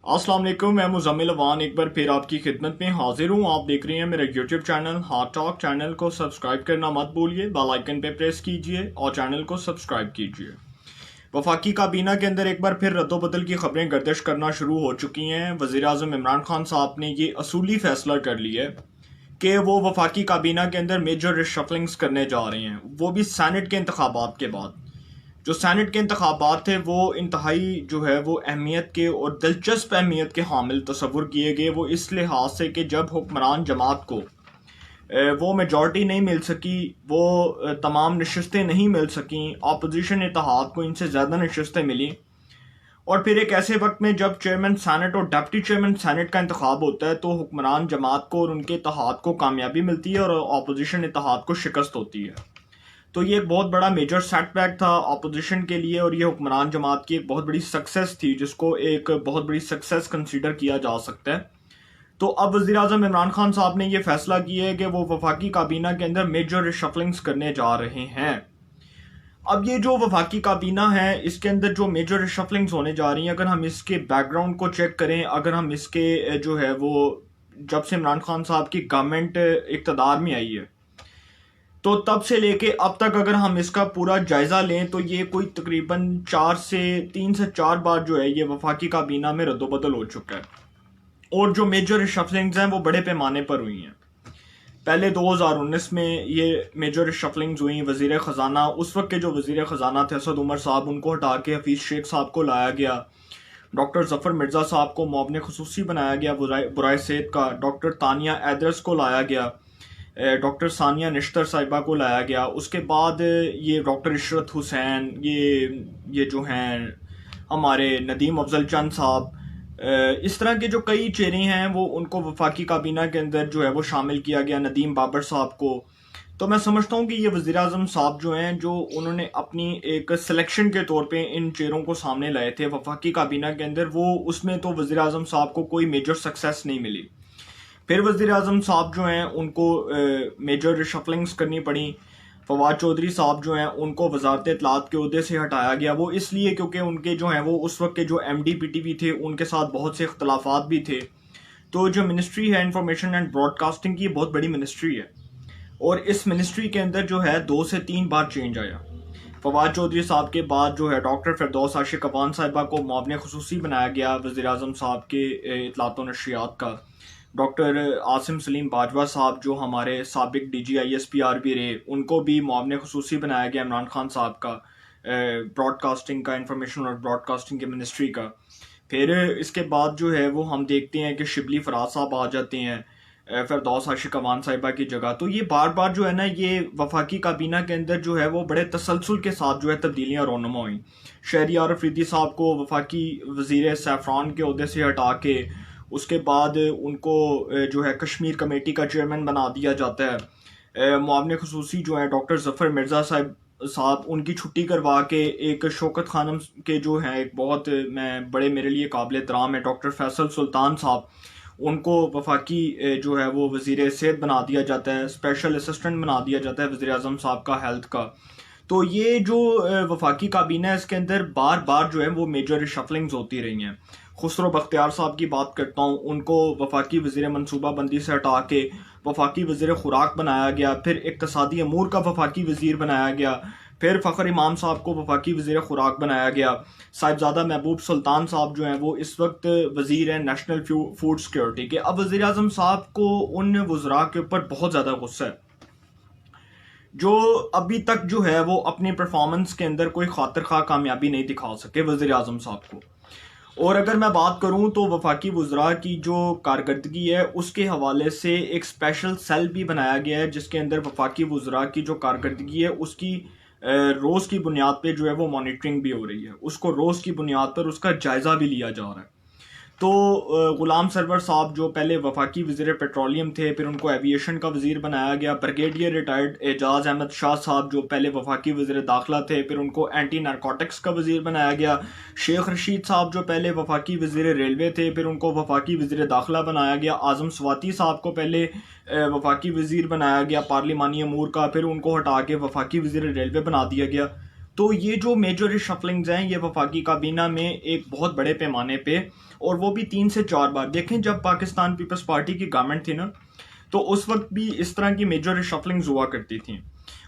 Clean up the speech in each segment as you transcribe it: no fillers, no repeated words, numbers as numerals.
अस्सलाम वालेकुम, मैं मुज़म्मिल अवान एक बार फिर आपकी खिदमत में हाजिर हूँ। आप देख रहे हैं मेरा यूट्यूब चैनल हाट टॉक। चैनल को सब्सक्राइब करना मत भूलिए, बेल आइकन पे प्रेस कीजिए और चैनल को सब्सक्राइब कीजिए। वफाकी काबीना के अंदर एक बार फिर रद्दोबदल की खबरें गर्दिश करना शुरू हो चुकी हैं। वज़ीर आज़म इमरान खान साहब ने ये असूली फैसला कर लिया है कि वो वफाकी काबीना के अंदर मेजर रिशफलिंग्स करने जा रहे हैं, वो भी सैनेट के इंतखाबात के बाद। जो सैनेट के इंतखाबात थे वो इंतहाई जो है वो अहमियत के और दिलचस्प अहमियत के हामिल तस्वुर किए गए। वो इस लिहाज से कि जब हुक्मरान जमात को वो मेजॉरिटी नहीं मिल सकी, वो तमाम नशस्तें नहीं मिल सकी, अपोजिशन इत्तेहाद को इनसे ज़्यादा नशस्तें मिली। और फिर एक ऐसे वक्त में जब चेयरमैन सैनेट और डिप्टी चेयरमैन सैनेट का इंतखाब होता है तो हुक्मरान जमात को और उनके इत्तेहाद को कामयाबी मिलती है और अपोजिशन इत्तेहाद को शिकस्त होती है। तो ये एक बहुत बड़ा मेजर सेटबैक था अपोजिशन के लिए और ये हुक्मरान जमात की एक बहुत बड़ी सक्सेस थी, जिसको एक बहुत बड़ी सक्सेस कंसीडर किया जा सकता है। तो अब वज़ीर आज़म इमरान खान साहब ने ये फैसला किया है कि वो वफाकी काबीना के अंदर मेजर रिशफलिंग्स करने जा रहे हैं। अब ये जो वफाकी काबीना है इसके अंदर जो मेजर रिशफलिंग्स होने जा रही हैं, अगर हम इसके बैकग्राउंड को चेक करें, अगर हम इसके जो है वो जब से इमरान खान साहब की गवर्नमेंट इक़्तिदार में आई है तो तब से लेके अब तक अगर हम इसका पूरा जायजा लें तो ये कोई तकरीबन 3 से 4 बार जो है ये वफाकी काबीना में रद्दोबदल हो चुका है। और जो मेजर रिशफलिंग्स हैं वो बड़े पैमाने पर हुई हैं। पहले 2019 में ये मेजर रिशफलिंग्स हुई। वजीर ख़जाना, उस वक्त के जो वजीर ख़जाना थे असद उमर साहब, उनको हटा के हफीज़ शेख साहब को लाया गया। डॉक्टर जफ़र मिर्ज़ा साहब को मुआविन ख़ुसूसी बनाया गया बुराए सेहत का। डॉक्टर तानिया एदरस को लाया गया। डॉक्टर सानिया निश्तर साहिबा को लाया गया। उसके बाद ये डॉक्टर इशरत हुसैन, ये जो हैं हमारे नदीम अफजल चंद साहब, इस तरह के जो कई चेहरे हैं वो उनको वफाकी काबीना के अंदर जो है वो शामिल किया गया। नदीम बाबर साहब को। तो मैं समझता हूँ कि ये वज़ीर आज़म साहब जो हैं, जो उन्होंने अपनी एक सिलेक्शन के तौर पे इन चेहरों को सामने लाए थे वफाकी काबीना के अंदर, वो उसमें तो वज़ीर आज़म साहब को कोई मेजर सक्सेस नहीं मिली। फिर वज़ीर आज़म साहब जो हैं उनको मेजर रिशफलिंग्स करनी पड़ी। फवाद चौधरी साहब जो हैं उनको वजारत इत्तलात के ओहदे से हटाया गया। वो इसलिए क्योंकि उनके जो हैं वो उस वक्त के जो MD-PTV थे उनके साथ बहुत से इख्तलाफात भी थे। तो जो मिनिस्ट्री है इंफॉर्मेशन एंड ब्रॉडकास्टिंग की, बहुत बड़ी मिनिस्ट्री है और इस मिनिस्ट्री के अंदर जो है 2 से 3 बार चेंज आया। फवाद चौधरी साहब के बाद जो है डॉक्टर फिरदौस आशिक अवान साहिबा को मुआविन ख़ुसूसी बनाया गया वज़ीर आज़म साहब के इत्तलात व नशरियात का। डॉक्टर आसिम सलीम बाजवा साहब जो हमारे साबिक DG-ISP भी रहे, उनको भी मुआविन ख़ुसूसी बनाया गया इमरान खान साहब का, ब्रॉडकास्टिंग का, इंफॉर्मेशन और ब्रॉडकास्टिंग के मिनिस्ट्री का। फिर इसके बाद जो है वो हम देखते हैं कि शिबली फराज साहब आ जाते हैं फिरदौस आशिक अवान साहिबा की जगह। तो ये बार बार जो है ना, ये वफाकी काबीना के अंदर जो है वो बड़े तसलसल के साथ जो है तब्दीलियाँ रोनुमा हुई। शहरियार अफरीदी साहब को वफाकी वज़ीर सैफरान के ओहदे से हटा के उसके बाद उनको जो है कश्मीर कमेटी का चेयरमैन बना दिया जाता है। मुआविन ख़ुसूसी जो है डॉक्टर जफ़र मिर्ज़ा साहब उनकी छुट्टी करवा के एक शौकत खानम के जो हैं एक बहुत बड़े मेरे लिए काबिल एहतराम है डॉक्टर फैसल सुल्तान साहब, उनको वफाकी जो है वो वज़ीर सेहत बना दिया जाता है, स्पेशल असिस्टेंट बना दिया जाता है वज़ीर आज़म साहब का हेल्थ का। तो ये जो वफाकी काबीना है इसके अंदर बार बार जो है वो मेजर रिशफलिंग्स होती रही हैं। खुसरो बख्तियार साहब की बात करता हूँ, उनको वफाकी वज़ीर मनसूबा बंदी से हटा के वफाकी वज़ीर खुराक बनाया गया। फिर इक़्तिसादी अमूर का वफाकी वज़ीर बनाया गया। फिर फ़खर इमाम साहब को वफाकी वज़ीर खुराक बनाया गया। साहिबजादा महबूब सुल्तान साहब जो हैं वो इस वक्त वज़ीर हैं नेशनल फूड सिक्योरिटी के। अब वज़ीर आज़म साहब को उन वज़रा के ऊपर बहुत ज़्यादा गुस्सा है जो अभी तक जो है वो अपनी परफॉर्मेंस के अंदर कोई खातिर खा कामयाबी नहीं दिखा सके वज़ीर आज़म साहब को। और अगर मैं बात करूं तो वफाकी वज़रा की जो कारकर्दगी है उसके हवाले से एक स्पेशल सेल भी बनाया गया है, जिसके अंदर वफाकी वज़रा की जो कारकर्दगी है उसकी रोज़ की बुनियाद पे जो है वो मॉनिटरिंग भी हो रही है। उसको रोज़ की बुनियाद पर उसका जायज़ा भी लिया जा रहा है। तो ग़ुलाम सरवर साहब जो पहले वफाकी वज़ीर पेट्रोलियम थे, फिर उनको एविएशन का वज़ीर बनाया गया। ब्रिगेडियर रिटायर्ड एजाज़ अहमद शाह साहब जो पहले वफाकी वज़ीर दाखिला थे, फिर उनको एंटी नारकोटिक्स का वज़ीर बनाया गया। शेख रशीद साहब जो पहले वफाकी वज़ीर रेलवे थे, फिर उनको वफाकी वज़ीर दाखिला बनाया गया। आज़म स्वाति साहब को पहले वफाकी वज़ीर बनाया गया पार्लिमानी अमूर का, फिर उनको हटा के वफाकी वज़ीर रेलवे बना दिया गया। तो ये जो मेजर रिशफलिंग्स हैं ये वफाकी काबीना में एक बहुत बड़े पैमाने पे, और वो भी 3 से 4 बार। देखें जब पाकिस्तान पीपल्स पार्टी की गवर्नमेंट थी ना, तो उस वक्त भी इस तरह की मेजर रिशफलिंग्स हुआ करती थी,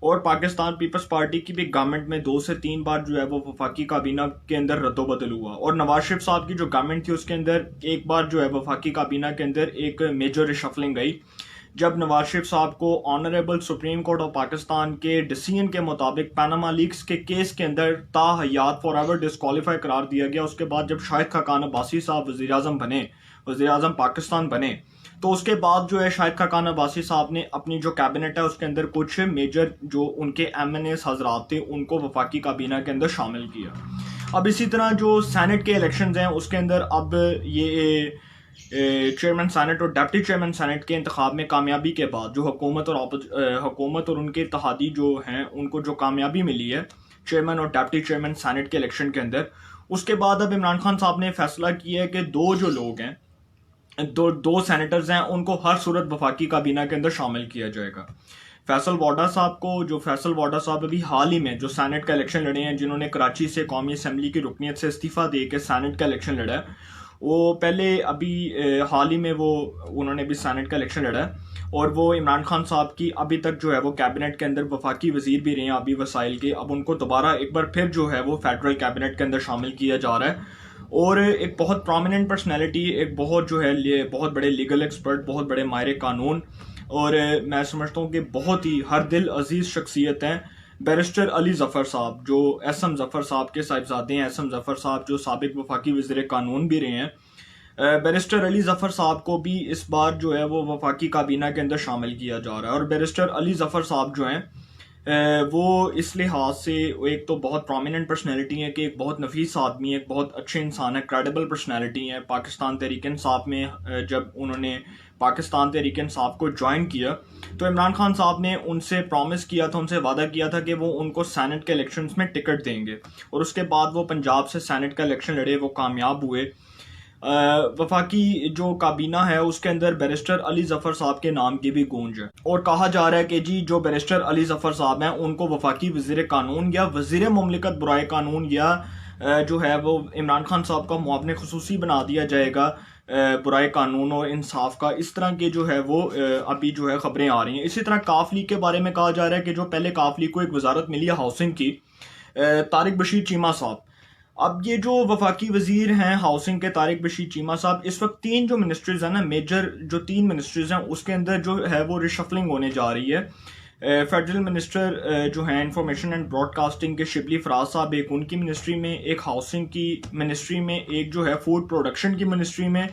और पाकिस्तान पीपल्स पार्टी की भी गवर्नमेंट में 2 से 3 बार जो है वो वफाकी काबीना के अंदर रद्दोबदल हुआ। और नवाज शरीफ साहब की जो गवर्नमेंट थी उसके अंदर एक बार जो है वफाकी काबीना के अंदर एक मेजर रिशफलिंग गई, जब नवाज शरीफ साहब को honourable supreme court of Pakistan के डिसीजन के मुताबिक पनामा लीक्स के केस के अंदर ताहयात फॉर एवर डिस्क्वालीफाई करार दिया गया। उसके बाद जब शाहिद खाकान अब्बासी साहब वज़ीर आज़म बने, वज़ीर आज़म पाकिस्तान बने, तो उसके बाद जो है शाहिद खाकान अब्बासी साहब ने अपनी जो कैबिनेट है उसके अंदर कुछ मेजर जो उनके MNAs हजरात थे उनको वफाकी काबीना के अंदर शामिल किया। अब इसी तरह जो सेनेट के इलेक्शंस हैं उसके अंदर अब ये चेयरमैन सेनेट और डिप्टी चेयरमैन सेनेट के इंतखाब में कामयाबी के बाद जो हुकूमत और उनके इत्तेहादी जो हैं उनको जो कामयाबी मिली है चेयरमैन और डिप्टी चेयरमैन सेनेट के इलेक्शन के अंदर, उसके बाद अब इमरान खान साहब ने फैसला किया है कि दो जो लोग हैं, दो सेनेटर्स हैं, उनको हर सूरत वफाकी काबीना के अंदर शामिल किया जाएगा। फैसल वाडा साहब को, जो फैसल वाडा साहब अभी हाल ही में जो सेनेट का इलेक्शन लड़े हैं, जिन्होंने कराची से कौमी असम्बली की रुकनीत से इस्तीफ़ा दे के सेनेट का इलेक्शन लड़ा है, वो पहले अभी हाल ही में उन्होंने भी सेनेट का इलेक्शन लड़ा है, और वो इमरान खान साहब की अभी तक जो है वो कैबिनेट के अंदर वफाकी वजीर भी रहे हैं अभी वसाइल के। अब उनको दोबारा एक बार फिर जो है वो फेडरल कैबिनेट के अंदर शामिल किया जा रहा है, और एक बहुत प्रोमिनेंट पर्सनैलिटी, एक बहुत जो है बहुत बड़े लीगल एक्सपर्ट, बहुत बड़े माहिर कानून, और मैं समझता हूँ कि बहुत ही हर दिल अजीज शख्सियत हैं बैरिस्टर अली जफ़र साहब, जो SM जफ़र साहब के साहिबजादे हैं। SM जफ़र साहब जो साबिक वफाकी वज़ीर कानून भी रहे हैं। बैरिस्टर अली जफ़र साहब को भी इस बार जो है वो वफाकी काबीना के अंदर शामिल किया जा रहा है। और बैरिस्टर अली जफ़र साहब जो हैं वो इस लिहाज से एक तो बहुत प्रोमिनेंट पर्सनैलिटी है कि एक बहुत नफीस आदमी है, एक बहुत अच्छे इंसान है, क्रेडिबल पर्सनैलिटी है। पाकिस्तान तहरीक इंसाफ में जब उन्होंने पाकिस्तान तहरीक इंसाफ को ज्वाइन किया तो इमरान खान साहब ने उनसे प्रॉमिस किया था, उनसे वादा किया था कि वो उनको सेनेट के इलेक्शंस में टिकट देंगे, और उसके बाद वो पंजाब से सेनेट का इलेक्शन लड़े, वो कामयाब हुए। वफाकी जो काबीना है उसके अंदर बैरिस्टर अली जफ़र साहब के नाम की भी गूंज है, और कहा जा रहा है कि जी जो बैरिस्टर अली जफ़र साहब हैं उनको वफाकी वज़ीर कानून या वज़ीर मुमलिकत बुराए कानून या जो है वो इमरान खान साहब का मुआवने खुसूसी बना दिया जाएगा बुराए कानून और इंसाफ का। इस तरह के जो है वो अभी जो है खबरें आ रही हैं। इसी तरह काफ लीग के बारे में कहा जा रहा है कि जो पहले काफ लीग को एक वजारत मिली है हाउसिंग की, तारिक बशीर चीमा साहब, अब ये जो वफाकी वजीर हैं हाउसिंग के तारिक बशीर चीमा साहब, इस वक्त 3 जो मिनिस्ट्रीज हैं ना, मेजर जो 3 मिनिस्ट्रीज हैं उसके अंदर जो है वो रिशफलिंग होने जा रही है। फेडरल मिनिस्टर जो है इंफॉर्मेशन एंड ब्रॉडकास्टिंग के शिबली फराज साहब एक उनकी मिनिस्ट्री में, एक हाउसिंग की मिनिस्ट्री में, एक जो है फूड प्रोडक्शन की मिनिस्ट्री में।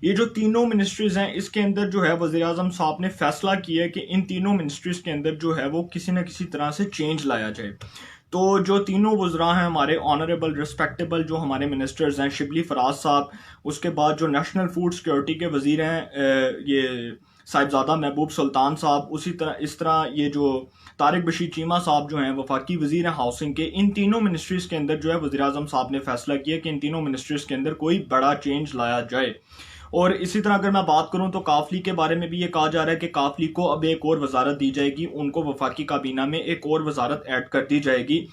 ये जो तीनों मिनिस्ट्रीज हैं इसके अंदर जो है वज़ीर आज़म साहब ने फैसला किया है कि इन तीनों मिनिस्ट्रीज के अंदर जो है वो किसी न किसी तरह से चेंज लाया जाए। तो जो तीनों वज़रा हैं हमारे ऑनरेबल रिस्पेक्टेबल जो हमारे मिनिस्टर्स हैं, शिबली फराज साहब, उसके बाद जो नेशनल फूड सिक्योरिटी के वज़ीर हैं ये साहिबजादा महबूब सुल्तान साहब, उसी तरह इस तरह ये जो तारिक बशीर चीमा साहब जो हैं वफाकी वज़ीर हैं हाउसिंग के, इन तीनों मिनिस्ट्रीज़ के अंदर जो है वज़ीर आज़म साहब ने फैसला किया कि इन तीनों मिनिस्ट्रीज़ के अंदर कोई बड़ा चेंज लाया जाए। और इसी तरह अगर मैं बात करूं तो काफ लीग के बारे में भी ये कहा जा रहा है कि काफ लीग को अब एक और वजारत दी जाएगी, उनको वफाकी काबीना में एक और वजारत ऐड कर दी जाएगी।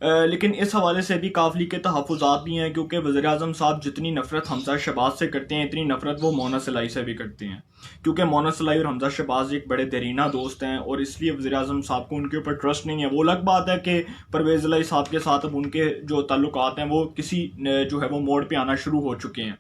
लेकिन इस हवाले से भी काफ लीग के तहफ़्फ़ुज़ात भी हैं, क्योंकि वज़ीर आज़म साहब जितनी नफ़रत हमजा शहबाज से करते हैं इतनी नफ़रत वो मोना सलाई से भी करते हैं, क्योंकि मोना सलाई और हमजा शहबाज एक बड़े देरीना दोस्त हैं, और इसलिए वज़ीर आज़म साहब को उनके ऊपर ट्रस्ट नहीं है। वो अलग बात है कि परवेज़ इलाही साहब के साथ अब उनके जो ताल्लुकात हैं वो किसी जो है वो मोड़ पर आना शुरू हो चुके हैं,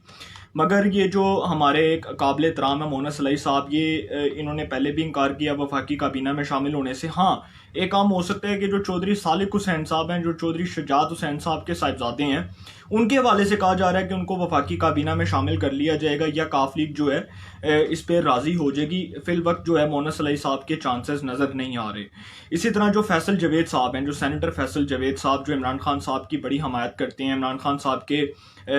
मगर ये जो हमारे एक काबिल एहतराम है मोना सलाई साहब, ये इन्होंने पहले भी इनकार किया वफाकी काबीना में शामिल होने से। हाँ, एक काम हो सकता है कि जो चौधरी सालिक हुसैन साहब हैं, जो चौधरी शुजात हुसैन साहब के साहिबजादे हैं, उनके हवाले से कहा जा रहा है कि उनको वफाकी काबीना में शामिल कर लिया जाएगा या काफ लीग जो है इस पर राजी हो जाएगी। फिल वक्त जो है मोना सलाई साहब के चांसेस नज़र नहीं आ रहे। इसी तरह जो फैसल जवेद साहब हैं, जो सेनेटर फैसल जवेद साहब, जो इमरान खान साहब की बड़ी हमायत करते हैं, इमरान खान साहब के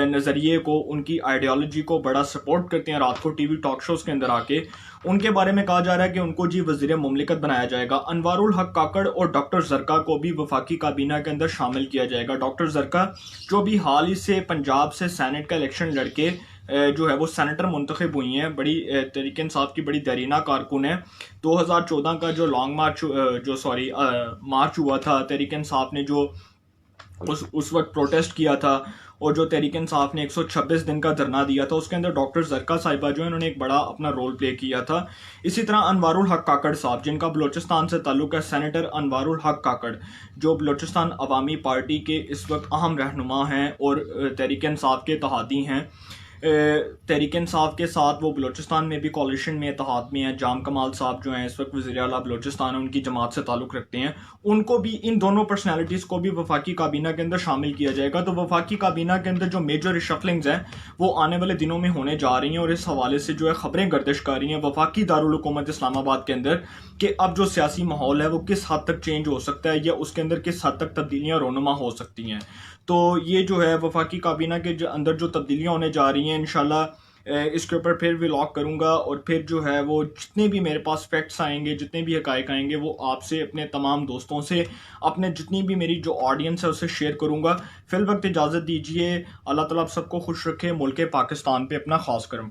नज़रिए को, उनकी आइडियोलॉजी को बड़ा सपोर्ट करते हैं, रात को टीवी टॉक शोज़ के अंदर आके, उनके बारे में कहा जा रहा है कि उनको जी वज़ीर मुमलिकत बनाया जाएगा। अनवारुल हक काकड़ और डॉक्टर जरका को भी वफाकी काबीना के अंदर शामिल किया जाएगा। डॉक्टर जरका जो भी हाल ही से पंजाब से सेनेट का इलेक्शन लड़के जो है वो सेनेटर मुंतखब हुई हैं, बड़ी तहरीक इंसाफ की बड़ी दरीना कारकुन है। 2014 का जो लॉन्ग मार्च मार्च हुआ था, तहरीक इंसाफ ने जो उस वक्त प्रोटेस्ट किया था, और जो तहरीक इंसाफ ने 126 दिन का धरना दिया था, उसके अंदर डॉक्टर जरका साहिबा जो है उन्होंने एक बड़ा अपना रोल प्ले किया था। इसी तरह अनवारुल हक काकड़ साहब, जिनका बलोचिस्तान से ताल्लुक है, सेनेटर अनवारुल हक काकड़, जो बलोचिस्तान अवामी पार्टी के इस वक्त अहम रहनुमा हैं और तहरीक इंसाफ के इत्तेहादी हैं। तहरीक इंसाफ के साथ वो बलोचिस्तान में भी कॉलिशन में इत्तेहाद में हैं। जाम कमाल साहब जो हैं इस वक्त वज़ीर आला बलोचिस्तान है, उनकी जमात से ताल्लुक़ रखते हैं। उनको भी, इन दोनों पर्सनैलिटीज़ को भी वफाकी काबीना के अंदर शामिल किया जाएगा। तो वफाकी काबीना के अंदर जो मेजर रिशफलिंग्स हैं वो आने वाले दिनों में होने जा रही हैं, और इस हवाले से जो है ख़बरें गर्दिश कर रही हैं वफाकी दारुल हुकूमत इस्लामाबाद के अंदर कि अब जो सियासी माहौल है वो किस हद तक चेंज हो सकता है, या उसके अंदर किस हद तक तब्दीलियाँ रोनुमा हो सकती हैं। तो ये जो है वफाकी काबीना के अंदर जो तब्दीलियाँ होने जा रही हैं, इंशाल्लाह इसके ऊपर फिर व्लॉग करूँगा, और फिर जो है वो जितने भी मेरे पास फैक्ट्स आएंगे, जितने भी हकायक आएंगे, वो आपसे, अपने तमाम दोस्तों से, अपने जितनी भी मेरी जो ऑडियंस है उससे शेयर करूँगा। फिल वक्त इजाज़त दीजिए। अल्लाह ताला आप सबको खुश रखे। मुल्क पाकिस्तान पे अपना ख़ास करम।